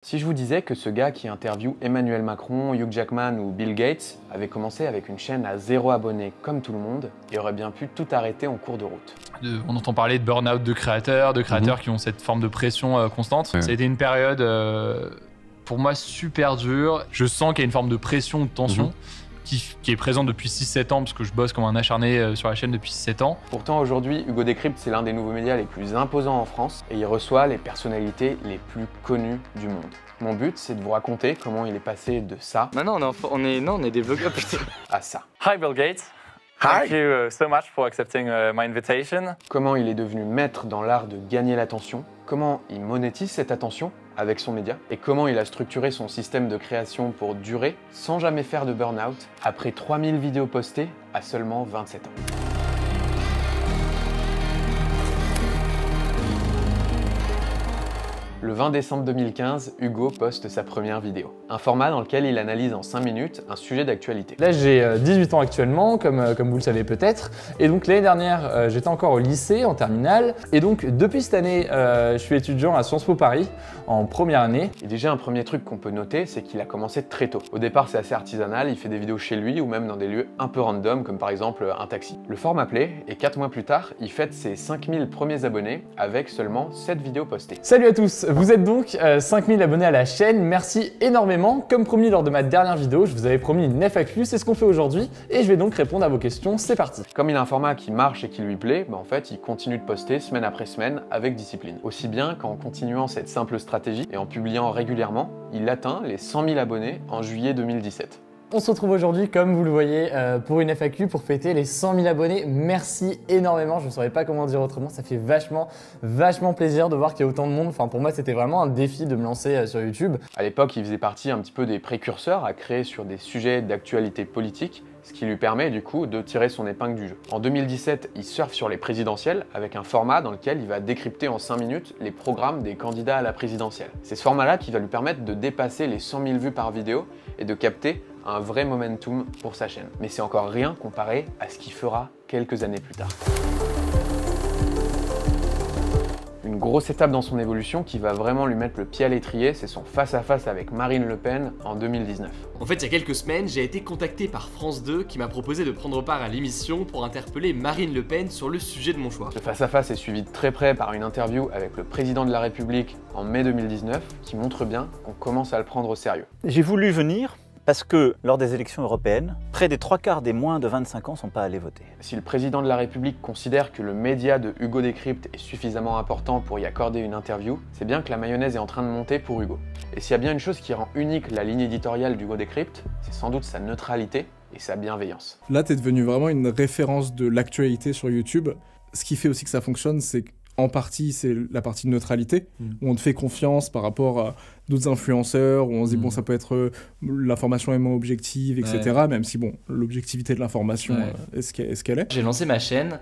Si je vous disais que ce gars qui interviewe Emmanuel Macron, Hugh Jackman ou Bill Gates avait commencé avec une chaîne à 0 abonnés comme tout le monde et aurait bien pu tout arrêter en cours de route. On entend parler de burn-out de créateurs qui ont cette forme de pression constante. Ouais. Ça a été une période pour moi super dure. Je sens qu'il y a une forme de pression ou de tension qui est présente depuis 6-7 ans parce que je bosse comme un acharné sur la chaîne depuis 6-7 ans. Pourtant aujourd'hui, Hugo Décrypte, c'est l'un des nouveaux médias les plus imposants en France et il reçoit les personnalités les plus connues du monde. Mon but, c'est de vous raconter comment il est passé de ça Maintenant, on est des vlogueurs, putain. à ça. Hi Bill Gates. Thank you so much for accepting my invitation. Comment il est devenu maître dans l'art de gagner l'attention, comment il monétise cette attention avec son média, et comment il a structuré son système de création pour durer sans jamais faire de burn-out après 3000 vidéos postées à seulement 27 ans. Le 20 décembre 2015, Hugo poste sa première vidéo. Un format dans lequel il analyse en 5 minutes un sujet d'actualité. Là j'ai 18 ans actuellement, comme vous le savez peut-être, et donc l'année dernière j'étais encore au lycée, en terminale, et donc depuis cette année je suis étudiant à Sciences Po Paris, en première année. Et déjà un premier truc qu'on peut noter, c'est qu'il a commencé très tôt. Au départ c'est assez artisanal, il fait des vidéos chez lui ou même dans des lieux un peu random, comme par exemple un taxi. Le format plaît, et 4 mois plus tard, il fête ses 5000 premiers abonnés avec seulement 7 vidéos postées. Salut à tous, vous êtes donc 5000 abonnés à la chaîne, merci énormément. Comme promis lors de ma dernière vidéo, je vous avais promis une FAQ, c'est ce qu'on fait aujourd'hui, et je vais donc répondre à vos questions, c'est parti. Comme il a un format qui marche et qui lui plaît, en fait il continue de poster semaine après semaine avec discipline. Aussi bien qu'en continuant cette simple stratégie et en publiant régulièrement, il atteint les 100 000 abonnés en juillet 2017. On se retrouve aujourd'hui, comme vous le voyez, pour une FAQ pour fêter les 100 000 abonnés. Merci énormément, je ne saurais pas comment dire autrement, ça fait vachement plaisir de voir qu'il y a autant de monde. Enfin, pour moi, c'était vraiment un défi de me lancer sur YouTube. À l'époque, il faisait partie un petit peu des précurseurs à créer sur des sujets d'actualité politique, ce qui lui permet du coup de tirer son épingle du jeu. En 2017, il surfe sur les présidentielles avec un format dans lequel il va décrypter en 5 minutes les programmes des candidats à la présidentielle. C'est ce format-là qui va lui permettre de dépasser les 100 000 vues par vidéo et de capter un vrai momentum pour sa chaîne. Mais c'est encore rien comparé à ce qu'il fera quelques années plus tard. Une grosse étape dans son évolution qui va vraiment lui mettre le pied à l'étrier, c'est son face-à-face avec Marine Le Pen en 2019. En fait, il y a quelques semaines, j'ai été contacté par France 2 qui m'a proposé de prendre part à l'émission pour interpeller Marine Le Pen sur le sujet de mon choix. Ce face-à-face est suivi de très près par une interview avec le président de la République en mai 2019 qui montre bien qu'on commence à le prendre au sérieux. J'ai voulu venir parce que lors des élections européennes, près des 3/4 des moins de 25 ans ne sont pas allés voter. Si le président de la République considère que le média de Hugo Décrypte est suffisamment important pour y accorder une interview, c'est bien que la mayonnaise est en train de monter pour Hugo. Et s'il y a bien une chose qui rend unique la ligne éditoriale d'Hugo Décrypte, c'est sans doute sa neutralité et sa bienveillance. Là, t'es devenu vraiment une référence de l'actualité sur YouTube. Ce qui fait aussi que ça fonctionne, c'est qu'en partie, c'est la partie de neutralité, où on te fait confiance par rapport à d'autres influenceurs, où on se dit, bon, ça peut être l'information est moins objective, etc. Même si, bon, l'objectivité de l'information est ce qu'elle est. J'ai lancé ma chaîne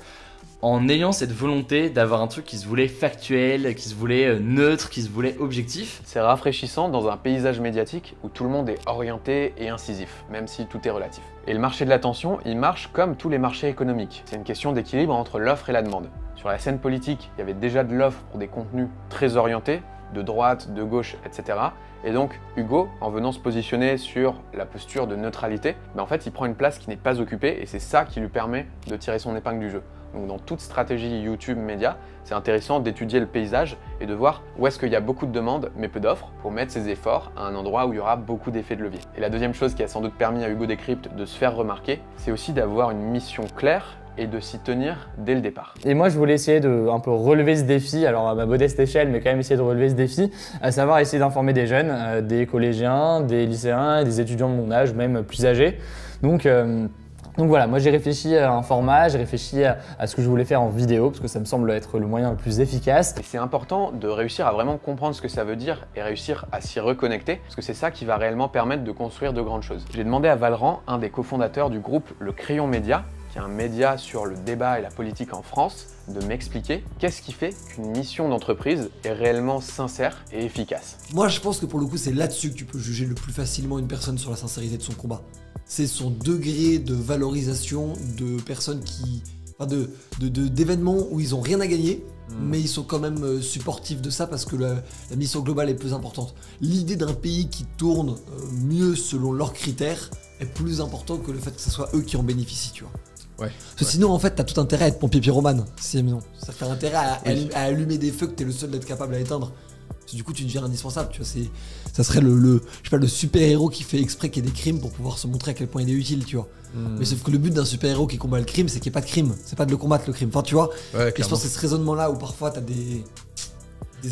en ayant cette volonté d'avoir un truc qui se voulait factuel, qui se voulait neutre, qui se voulait objectif. C'est rafraîchissant dans un paysage médiatique où tout le monde est orienté et incisif, même si tout est relatif. Et le marché de l'attention, il marche comme tous les marchés économiques. C'est une question d'équilibre entre l'offre et la demande. Sur la scène politique, il y avait déjà de l'offre pour des contenus très orientés, de droite, de gauche, etc. Et donc Hugo, en venant se positionner sur la posture de neutralité, en fait il prend une place qui n'est pas occupée et c'est ça qui lui permet de tirer son épingle du jeu. Donc dans toute stratégie YouTube média, c'est intéressant d'étudier le paysage et de voir où est-ce qu'il y a beaucoup de demandes mais peu d'offres pour mettre ses efforts à un endroit où il y aura beaucoup d'effets de levier. Et la deuxième chose qui a sans doute permis à Hugo Décrypte de se faire remarquer, c'est aussi d'avoir une mission claire et de s'y tenir dès le départ. Et moi je voulais essayer de un peu relever ce défi, alors à ma modeste échelle, mais quand même essayer de relever ce défi, à savoir essayer d'informer des jeunes, des collégiens, des lycéens, des étudiants de mon âge, même plus âgés. Donc voilà, moi j'ai réfléchi à un format, j'ai réfléchi à ce que je voulais faire en vidéo, parce que ça me semble être le moyen le plus efficace. Et c'est important de réussir à vraiment comprendre ce que ça veut dire et réussir à s'y reconnecter, parce que c'est ça qui va réellement permettre de construire de grandes choses. J'ai demandé à Valran, un des cofondateurs du groupe Le Crayon Média, qui est un média sur le débat et la politique en France, de m'expliquer qu'est-ce qui fait qu'une mission d'entreprise est réellement sincère et efficace. Moi je pense que pour le coup c'est là-dessus que tu peux juger le plus facilement une personne sur la sincérité de son combat. C'est son degré de valorisation de personnes qui d'événements où ils ont rien à gagner, mais ils sont quand même supportifs de ça parce que la mission globale est plus importante. L'idée d'un pays qui tourne mieux selon leurs critères est plus important que le fait que ce soit eux qui en bénéficient, tu vois. Ouais. Parce que sinon, en fait, t'as tout intérêt à être pompier pyromane. C'est-à-dire que t'as intérêt à allumer des feux que t'es le seul d'être capable à éteindre. Parce que du coup, tu deviens indispensable. Tu vois, ça serait le super-héros qui fait exprès qu'il y ait des crimes pour pouvoir se montrer à quel point il est utile, tu vois. Mais sauf que le but d'un super-héros qui combat le crime, c'est qu'il n'y ait pas de crime. C'est pas de le combattre, le crime. Enfin, tu vois. Ouais, et je pense que c'est ce raisonnement-là où parfois t'as des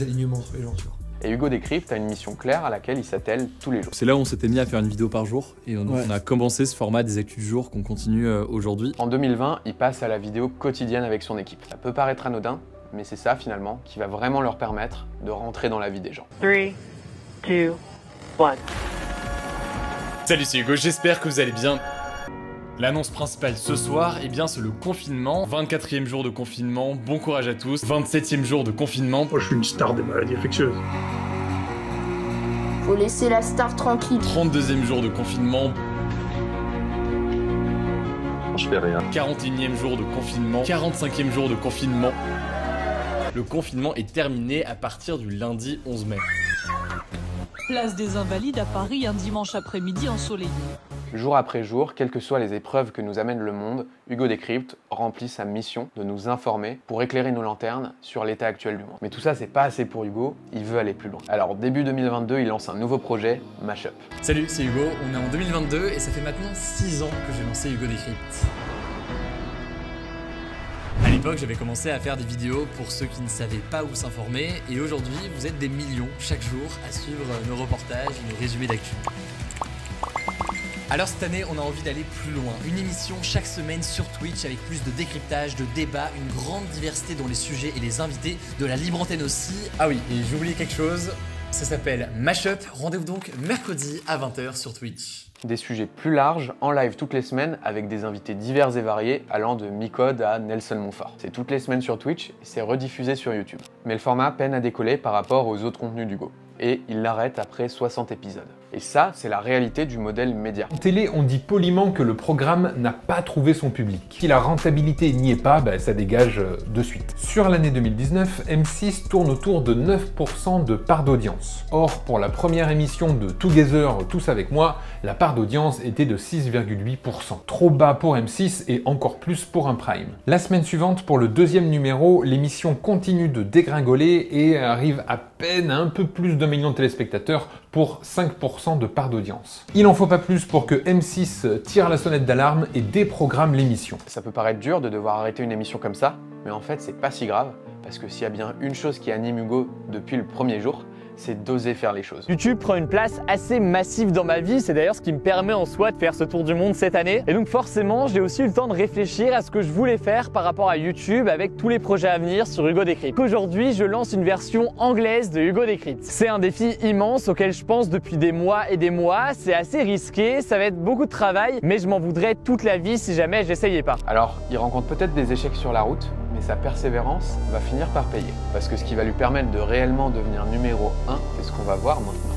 alignements entre les gens, tu vois. Et Hugo Décrypte a une mission claire à laquelle il s'attelle tous les jours. C'est là où on s'était mis à faire une vidéo par jour et on a commencé ce format des actus du jour qu'on continue aujourd'hui. En 2020, il passe à la vidéo quotidienne avec son équipe. Ça peut paraître anodin, mais c'est ça finalement qui va vraiment leur permettre de rentrer dans la vie des gens. 3, 2, 1. Salut, c'est Hugo, j'espère que vous allez bien. L'annonce principale ce soir, eh bien c'est le confinement. 24e jour de confinement, bon courage à tous. 27e jour de confinement. Moi je suis une star des maladies infectieuses. Faut laisser la star tranquille. 32e jour de confinement. Je fais rien. 41e jour de confinement. 45e jour de confinement. Le confinement est terminé à partir du lundi 11 mai. Place des Invalides à Paris un dimanche après-midi ensoleillé. Jour après jour, quelles que soient les épreuves que nous amène le monde, Hugo Décrypte remplit sa mission de nous informer pour éclairer nos lanternes sur l'état actuel du monde. Mais tout ça, c'est pas assez pour Hugo, il veut aller plus loin. Alors début 2022, il lance un nouveau projet, Mashup. Salut, c'est Hugo, on est en 2022 et ça fait maintenant 6 ans que j'ai lancé Hugo Décrypte. À l'époque, j'avais commencé à faire des vidéos pour ceux qui ne savaient pas où s'informer et aujourd'hui, vous êtes des millions chaque jour à suivre nos reportages et nos résumés d'actu. Alors cette année, on a envie d'aller plus loin. Une émission chaque semaine sur Twitch avec plus de décryptage, de débats, une grande diversité dans les sujets et les invités, de la libre antenne aussi. Ah oui, et j'ai oublié quelque chose, ça s'appelle Mashup. Rendez-vous donc mercredi à 20h sur Twitch. Des sujets plus larges, en live toutes les semaines, avec des invités divers et variés, allant de Micode à Nelson Montfort. C'est toutes les semaines sur Twitch et c'est rediffusé sur YouTube. Mais le format peine à décoller par rapport aux autres contenus d'Hugo. Et il l'arrête après 60 épisodes. Et ça, c'est la réalité du modèle média. En télé, on dit poliment que le programme n'a pas trouvé son public. Si la rentabilité n'y est pas, ça dégage de suite. Sur l'année 2019, M6 tourne autour de 9% de part d'audience. Or, pour la première émission de Together, Tous avec moi, la part d'audience était de 6,8%. Trop bas pour M6 et encore plus pour un prime. La semaine suivante, pour le deuxième numéro, l'émission continue de dégringoler et arrive à peine à un peu plus d'1 million de téléspectateurs pour 5% de part d'audience. Il en faut pas plus pour que M6 tire la sonnette d'alarme et déprogramme l'émission. Ça peut paraître dur de devoir arrêter une émission comme ça, mais en fait c'est pas si grave, parce que s'il y a bien une chose qui anime Hugo depuis le premier jour, c'est d'oser faire les choses. YouTube prend une place assez massive dans ma vie, c'est d'ailleurs ce qui me permet en soi de faire ce tour du monde cette année. Et donc forcément, j'ai aussi eu le temps de réfléchir à ce que je voulais faire par rapport à YouTube avec tous les projets à venir sur Hugo Décrypte. Aujourd'hui, je lance une version anglaise de Hugo Décrypte. C'est un défi immense auquel je pense depuis des mois et des mois, c'est assez risqué, ça va être beaucoup de travail, mais je m'en voudrais toute la vie si jamais j'essayais pas. Alors, il rencontre peut-être des échecs sur la route, mais sa persévérance va finir par payer. Parce que ce qui va lui permettre de réellement devenir numéro 1, c'est ce qu'on va voir maintenant.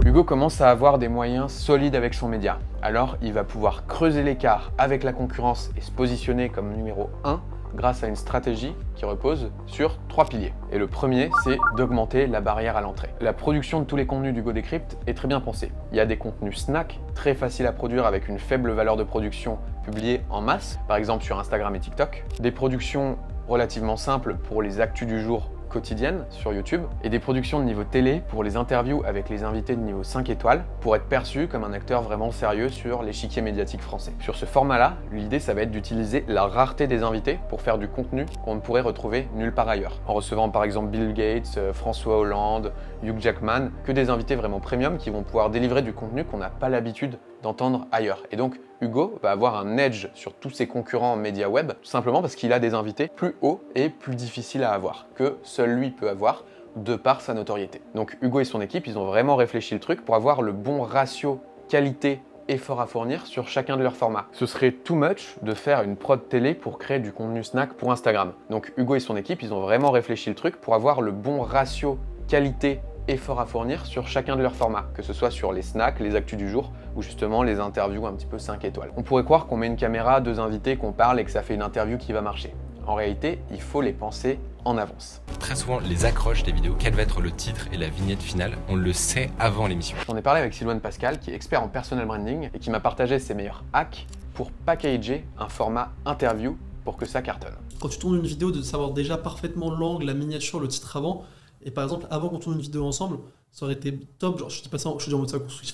Hugo commence à avoir des moyens solides avec son média. Alors, il va pouvoir creuser l'écart avec la concurrence et se positionner comme numéro 1 grâce à une stratégie qui repose sur 3 piliers. Et le premier, c'est d'augmenter la barrière à l'entrée. La production de tous les contenus d'Hugo Décrypte est très bien pensée. Il y a des contenus snack, très faciles à produire avec une faible valeur de production, publiés en masse, par exemple sur Instagram et TikTok. Des productions relativement simples pour les actus du jour quotidiennes sur YouTube et des productions de niveau télé pour les interviews avec les invités de niveau 5 étoiles pour être perçu comme un acteur vraiment sérieux sur l'échiquier médiatique français. Sur ce format-là, l'idée ça va être d'utiliser la rareté des invités pour faire du contenu qu'on ne pourrait retrouver nulle part ailleurs. En recevant par exemple Bill Gates, François Hollande, Hugh Jackman, que des invités vraiment premium qui vont pouvoir délivrer du contenu qu'on n'a pas l'habitude d'entendre ailleurs. Et donc Hugo va avoir un edge sur tous ses concurrents en médias web, tout simplement parce qu'il a des invités plus hauts et plus difficiles à avoir, que seul lui peut avoir de par sa notoriété. Donc Hugo et son équipe, ils ont vraiment réfléchi le truc pour avoir le bon ratio qualité effort à fournir sur chacun de leurs formats. Ce serait too much de faire une prod télé pour créer du contenu snack pour Instagram. Donc Hugo et son équipe, ils ont vraiment réfléchi le truc pour avoir le bon ratio qualité effort à fournir sur chacun de leurs formats, que ce soit sur les snacks, les actus du jour, ou justement les interviews un petit peu 5 étoiles. On pourrait croire qu'on met une caméra, 2 invités, qu'on parle et que ça fait une interview qui va marcher. En réalité, il faut les penser en avance. Très souvent, les accroches des vidéos, quel va être le titre et la vignette finale, on le sait avant l'émission. J'en ai parlé avec Sylvain Pascal, qui est expert en personal branding et qui m'a partagé ses meilleurs hacks pour packager un format interview pour que ça cartonne. Quand tu tournes une vidéo, de savoir déjà parfaitement l'angle, la miniature, le titre avant. Et par exemple, avant qu'on tourne une vidéo ensemble, ça aurait été top, genre je dis pas ça, je dis en mode ça construit,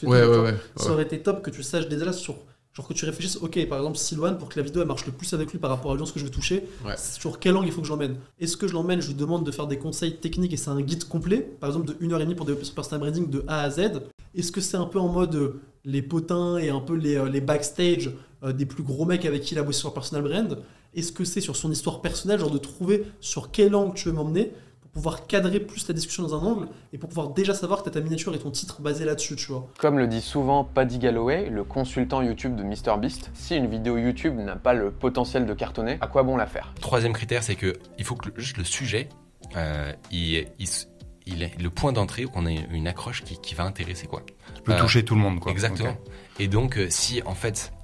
ça aurait été top que tu saches déjà sur, genre que tu réfléchisses, ok, par exemple Sylvain, pour que la vidéo elle marche le plus avec lui par rapport à l'audience que je vais toucher, sur quel angle il faut que je l'emmène. Est-ce que je l'emmène, je lui demande de faire des conseils techniques et c'est un guide complet, par exemple de 1h30 pour développer son personal branding de A à Z. Est-ce que c'est un peu en mode les potins et un peu les backstage des plus gros mecs avec qui il a bossé sur personal brand? Est-ce que c'est sur son histoire personnelle, genre de trouver sur quel angle tu veux m'emmener pour pouvoir cadrer plus la discussion dans un angle et pour pouvoir déjà savoir que tu as ta miniature et ton titre basé là-dessus, tu vois. Comme le dit souvent Paddy Galloway, le consultant YouTube de MrBeast, si une vidéo YouTube n'a pas le potentiel de cartonner, à quoi bon la faire? Troisième critère, c'est que il faut que juste le sujet, le point d'entrée, qu'on ait une accroche qui va intéresser quoi. Tu peux toucher tout le monde quoi. Exactement. Okay. Et donc si en fait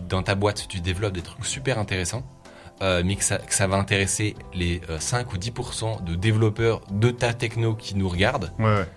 dans ta boîte tu développes des trucs super intéressants, mais que ça va intéresser les 5 ou 10% de développeurs de ta techno qui nous regardent,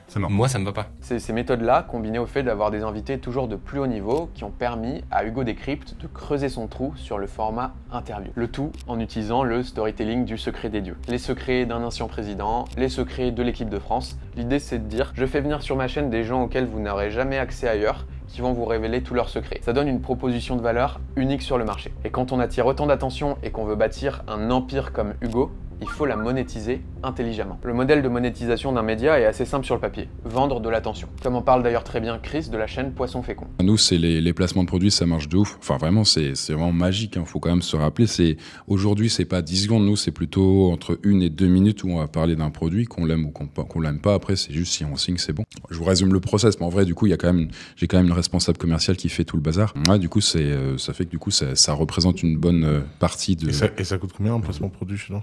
c'est mort. Moi ça me va pas. C'est ces méthodes-là, combinées au fait d'avoir des invités toujours de plus haut niveau, qui ont permis à Hugo Décrypte de creuser son trou sur le format interview. Le tout en utilisant le storytelling du secret des dieux. Les secrets d'un ancien président, les secrets de l'équipe de France. L'idée c'est de dire, je fais venir sur ma chaîne des gens auxquels vous n'aurez jamais accès ailleurs, qui vont vous révéler tous leurs secrets. Ça donne une proposition de valeur unique sur le marché. Et quand on attire autant d'attention et qu'on veut bâtir un empire comme Hugo, il faut la monétiser intelligemment. Le modèle de monétisation d'un média est assez simple sur le papier, vendre de l'attention. Comme en parle d'ailleurs très bien Chris de la chaîne Poisson Fécond. Nous, c'est les placements de produits, ça marche de ouf. Enfin vraiment, c'est vraiment magique, hein. Faut quand même se rappeler, aujourd'hui, c'est pas 10 secondes, nous, c'est plutôt entre 1 et 2 minutes où on va parler d'un produit, qu'on l'aime ou qu'on l'aime pas. Après, c'est juste si on signe, c'est bon. Je vous résume le process, mais en vrai, du coup, j'ai quand même une responsable commerciale qui fait tout le bazar. Ouais, du coup, ça fait que du coup, ça représente une bonne partie de... Et ça coûte combien un placement de produit chez nous ?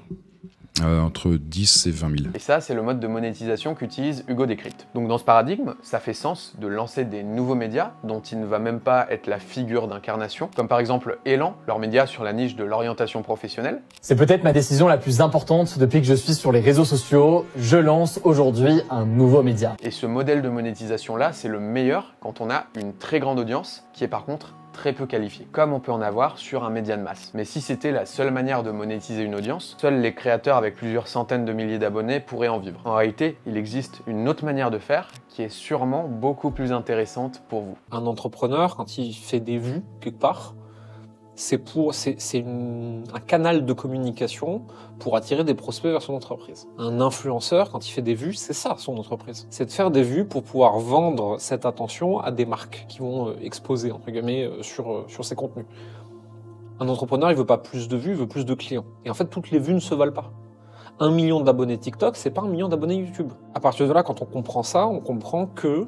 Entre 10 et 20 000. Et ça, c'est le mode de monétisation qu'utilise Hugo Décrypte. Donc dans ce paradigme, ça fait sens de lancer des nouveaux médias dont il ne va même pas être la figure d'incarnation, comme par exemple Elan, leur média sur la niche de l'orientation professionnelle. C'est peut-être ma décision la plus importante depuis que je suis sur les réseaux sociaux. Je lance aujourd'hui un nouveau média. Et ce modèle de monétisation-là, c'est le meilleur quand on a une très grande audience qui est par contre très peu qualifié, comme on peut en avoir sur un média de masse. Mais si c'était la seule manière de monétiser une audience, seuls les créateurs avec plusieurs centaines de milliers d'abonnés pourraient en vivre. En réalité, il existe une autre manière de faire qui est sûrement beaucoup plus intéressante pour vous. Un entrepreneur, quand il fait des vues quelque part, c'est un canal de communication pour attirer des prospects vers son entreprise. Un influenceur, quand il fait des vues, c'est ça son entreprise. C'est de faire des vues pour pouvoir vendre cette attention à des marques qui vont exposer, entre guillemets, sur ses contenus. Un entrepreneur, il veut pas plus de vues, il veut plus de clients. Et en fait, toutes les vues ne se valent pas. 1 million d'abonnés TikTok, c'est pas 1 million d'abonnés YouTube. À partir de là, quand on comprend ça, on comprend que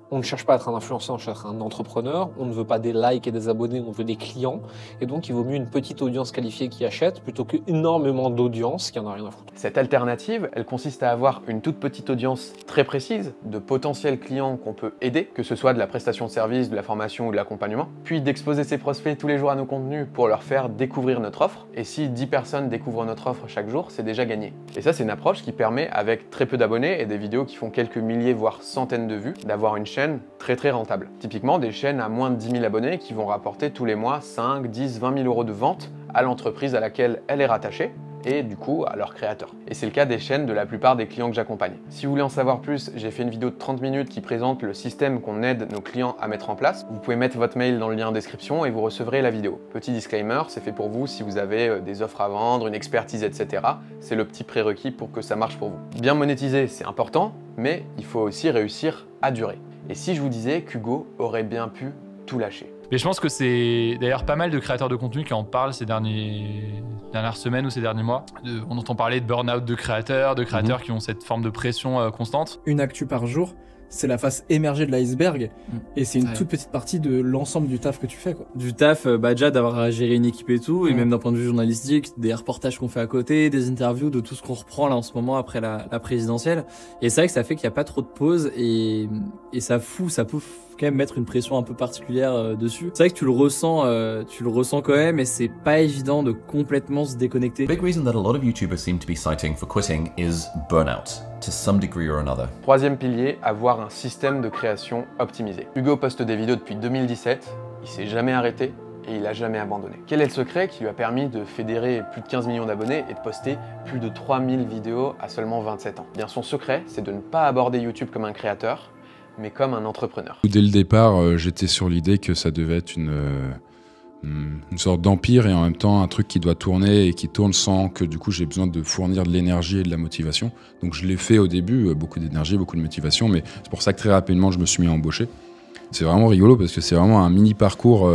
on ne cherche pas à être un influenceur, on cherche un entrepreneur, on ne veut pas des likes et des abonnés, on veut des clients, et donc il vaut mieux une petite audience qualifiée qui achète plutôt qu'énormément d'audience qui en a rien à foutre. Cette alternative, elle consiste à avoir une toute petite audience très précise de potentiels clients qu'on peut aider, que ce soit de la prestation de service, de la formation ou de l'accompagnement, puis d'exposer ses prospects tous les jours à nos contenus pour leur faire découvrir notre offre, et si 10 personnes découvrent notre offre chaque jour, c'est déjà gagné. Et ça, c'est une approche qui permet, avec très peu d'abonnés et des vidéos qui font quelques milliers voire centaines de vues, d'avoir une chaîne très rentable. Typiquement des chaînes à moins de 10 000 abonnés qui vont rapporter tous les mois 5, 10, 20 000 euros de vente à l'entreprise à laquelle elle est rattachée et du coup à leur créateur. Et c'est le cas des chaînes de la plupart des clients que j'accompagne. Si vous voulez en savoir plus, j'ai fait une vidéo de 30 minutes qui présente le système qu'on aide nos clients à mettre en place. Vous pouvez mettre votre mail dans le lien en description et vous recevrez la vidéo. Petit disclaimer, c'est fait pour vous si vous avez des offres à vendre, une expertise, etc. C'est le petit prérequis pour que ça marche pour vous. Bien monétiser, c'est important, mais il faut aussi réussir à durer. Et si je vous disais qu'Hugo aurait bien pu tout lâcher? Mais je pense que c'est d'ailleurs pas mal de créateurs de contenu qui en parlent ces dernières semaines ou ces derniers mois. On entend parler de burn-out de créateurs qui ont cette forme de pression constante. Une actu par jour, c'est la face émergée de l'iceberg et c'est une toute petite partie de l'ensemble du taf que tu fais, quoi. Du taf, déjà d'avoir à gérer une équipe et tout, et même d'un point de vue journalistique, des reportages qu'on fait à côté, des interviews, de tout ce qu'on reprend là en ce moment après la présidentielle. Et c'est vrai que ça fait qu'il n'y a pas trop de pauses et ça peut quand même mettre une pression un peu particulière dessus. C'est vrai que tu le ressens quand même, et c'est pas évident de complètement se déconnecter. The big reason that a lot of YouTubers seem to be citing for quitting is burnout, to some degree or another. Troisième pilier, avoir un système de création optimisé. Hugo poste des vidéos depuis 2017, il s'est jamais arrêté et il a jamais abandonné. Quel est le secret qui lui a permis de fédérer plus de 15 millions d'abonnés et de poster plus de 3000 vidéos à seulement 27 ans? Eh bien, son secret, c'est de ne pas aborder YouTube comme un créateur, mais comme un entrepreneur. Dès le départ, j'étais sur l'idée que ça devait être une sorte d'empire et en même temps un truc qui doit tourner et qui tourne sans que du coup j'ai besoin de fournir de l'énergie et de la motivation. Donc je l'ai fait au début, beaucoup d'énergie, beaucoup de motivation, mais c'est pour ça que très rapidement je me suis mis à embaucher. C'est vraiment rigolo parce que c'est vraiment un mini parcours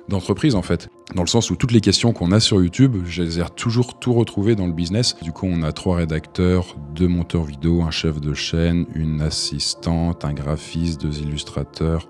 d'entreprise en fait. Dans le sens où toutes les questions qu'on a sur YouTube, je les ai toujours tout retrouvées dans le business. Du coup, on a 3 rédacteurs, 2 monteurs vidéo, un chef de chaîne, une assistante, un graphiste, 2 illustrateurs,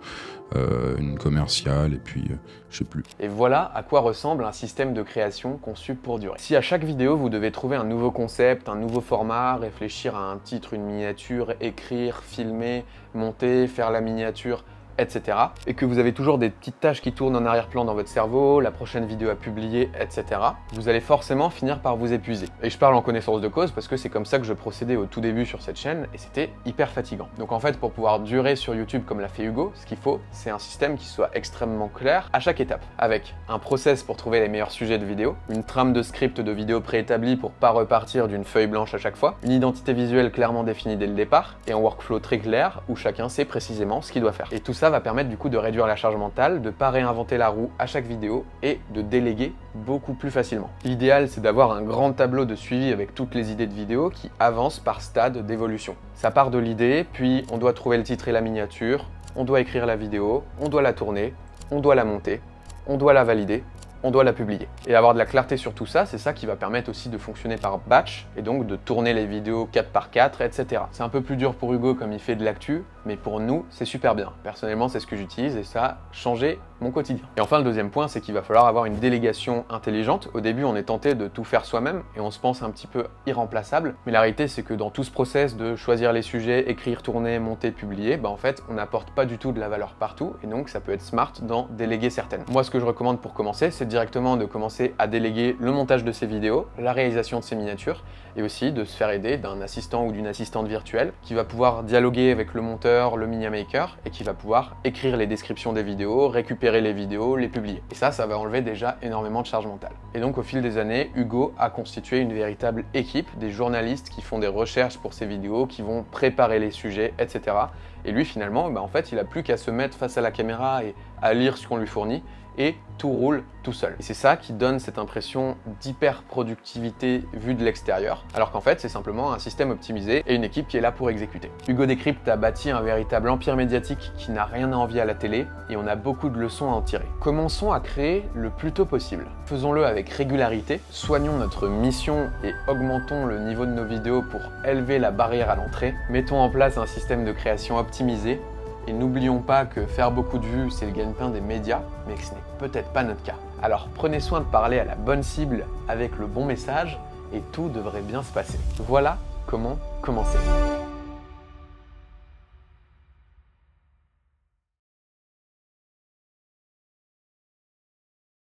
une commerciale et puis je sais plus. Et voilà à quoi ressemble un système de création conçu pour durer. Si à chaque vidéo vous devez trouver un nouveau concept, un nouveau format, réfléchir à un titre, une miniature, écrire, filmer, monter, faire la miniature, etc. et que vous avez toujours des petites tâches qui tournent en arrière-plan dans votre cerveau, la prochaine vidéo à publier, etc. vous allez forcément finir par vous épuiser. Et je parle en connaissance de cause parce que c'est comme ça que je procédais au tout début sur cette chaîne et c'était hyper fatigant. Donc en fait, pour pouvoir durer sur YouTube comme l'a fait Hugo, ce qu'il faut, c'est un système qui soit extrêmement clair à chaque étape, avec un process pour trouver les meilleurs sujets de vidéo, une trame de script de vidéo préétablie pour pas repartir d'une feuille blanche à chaque fois, une identité visuelle clairement définie dès le départ et un workflow très clair où chacun sait précisément ce qu'il doit faire. Et tout ça va permettre du coup de réduire la charge mentale, de pas réinventer la roue à chaque vidéo et de déléguer beaucoup plus facilement. L'idéal, c'est d'avoir un grand tableau de suivi avec toutes les idées de vidéos qui avancent par stade d'évolution. Ça part de l'idée, puis on doit trouver le titre et la miniature, on doit écrire la vidéo, on doit la tourner, on doit la monter, on doit la valider, on doit la publier. Et avoir de la clarté sur tout ça, c'est ça qui va permettre aussi de fonctionner par batch et donc de tourner les vidéos 4x4, etc. C'est un peu plus dur pour Hugo comme il fait de l'actu, mais pour nous, c'est super bien. Personnellement, c'est ce que j'utilise et ça a changé mon quotidien. Et enfin, le deuxième point, c'est qu'il va falloir avoir une délégation intelligente. Au début, on est tenté de tout faire soi-même et on se pense un petit peu irremplaçable. Mais la réalité, c'est que dans tout ce process de choisir les sujets, écrire, tourner, monter, publier, en fait, on n'apporte pas du tout de la valeur partout et donc ça peut être smart d'en déléguer certaines. Moi, ce que je recommande pour commencer, c'est directement de commencer à déléguer le montage de ses vidéos, la réalisation de ses miniatures et aussi de se faire aider d'un assistant ou d'une assistante virtuelle qui va pouvoir dialoguer avec le monteur, le minimaker et qui va pouvoir écrire les descriptions des vidéos, récupérer les vidéos, les publier. Et ça va enlever déjà énormément de charge mentale. Et donc au fil des années, Hugo a constitué une véritable équipe, des journalistes qui font des recherches pour ses vidéos, qui vont préparer les sujets, etc. Et lui finalement, en fait, il n'a plus qu'à se mettre face à la caméra et à lire ce qu'on lui fournit et tout roule tout seul. Et c'est ça qui donne cette impression d'hyper-productivité vue de l'extérieur, alors qu'en fait c'est simplement un système optimisé et une équipe qui est là pour exécuter. Hugo Décrypte a bâti un véritable empire médiatique qui n'a rien à envier à la télé et on a beaucoup de leçons à en tirer. Commençons à créer le plus tôt possible. Faisons-le avec régularité, soignons notre mission et augmentons le niveau de nos vidéos pour élever la barrière à l'entrée. Mettons en place un système de création optimisé. Et n'oublions pas que faire beaucoup de vues, c'est le gagne-pain des médias, mais que ce n'est peut-être pas notre cas. Alors prenez soin de parler à la bonne cible avec le bon message et tout devrait bien se passer. Voilà comment commencer.